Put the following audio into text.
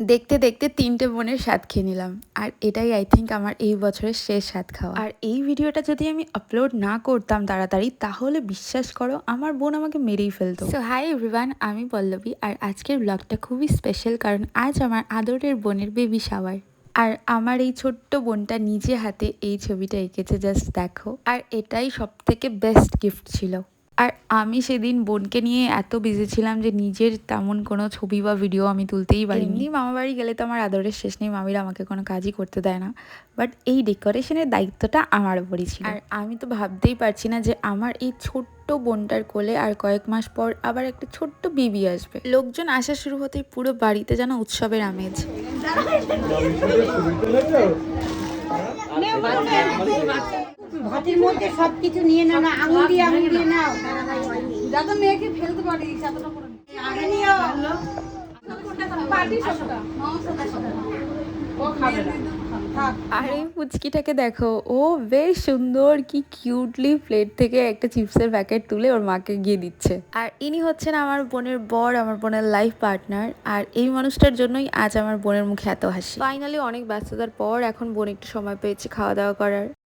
দেখতে দেখতে ৩টে বোনের স্বাদ খেয়ে নিলাম। আর এটাই আই থিঙ্ক আমার এই বছরের শেষ স্বাদ খাওয়া। আর এই ভিডিওটা যদি আমি আপলোড না করতাম তাড়াতাড়ি, তাহলে বিশ্বাস করো আমার বোন আমাকে মেরেই ফেলতো। সো হাই এভরিওয়ান, আমি পল্লবী। আর আজকের ব্লগটা খুবই স্পেশাল, কারণ আজ আমার আদরের বোনের বেবি শাওয়ার। আর আমার এই ছোট্ট বোনটা নিজে হাতে এই ছবিটা এঁকেছে, জাস্ট দেখো। আর এটাই সব থেকে বেস্ট গিফট ছিল। আর আমি সেদিন বোনকে নিয়ে এত বিজি ছিলাম যে নিজের তেমন কোনো ছবি বা ভিডিও আমি তুলতেই পারিনি। এমনি মামা বাড়ি গেলে তো আমার আদরের শেষ নেই, মামিরা আমাকে কোনো কাজই করতে দেয় না। বাট এই ডেকোরেশনের দায়িত্বটা আমার উপরই ছিল। আর আমি তো ভাবতেই পারছি না যে আমার এই ছোট্ট বোনটার কোলে আর কয়েক মাস পর আবার একটা ছোট্ট বেবি আসবে। লোকজন আসা শুরু হতেই পুরো বাড়িতে যেন উৎসবের আমেজ। ভাতের মধ্যে সবকিছু নিয়ে নাও না, আঙুল দিয়ে নাও, যাতে মেয়েকে ফেলতে পারি যতটা করে আগে নিও। পার্টি সবটা ও খাবে না। আর এই পুচকিটাকে দেখো, ও বেশ সুন্দর, কি কিউটলি প্লেট থেকে একটা চিপসের প্যাকেট তুলে ওর মাকে গিয়ে দিচ্ছে। আর ইনি হচ্ছেন আমার বোনের বর, আমার বোনের লাইফ পার্টনার। আর এই মানুষটার জন্যই আজ আমার বোনের মুখে এত হাসি। ফাইনালি অনেক ব্যস্ততার পর এখন বোন একটু সময় পেয়েছে খাওয়া দাওয়া করার।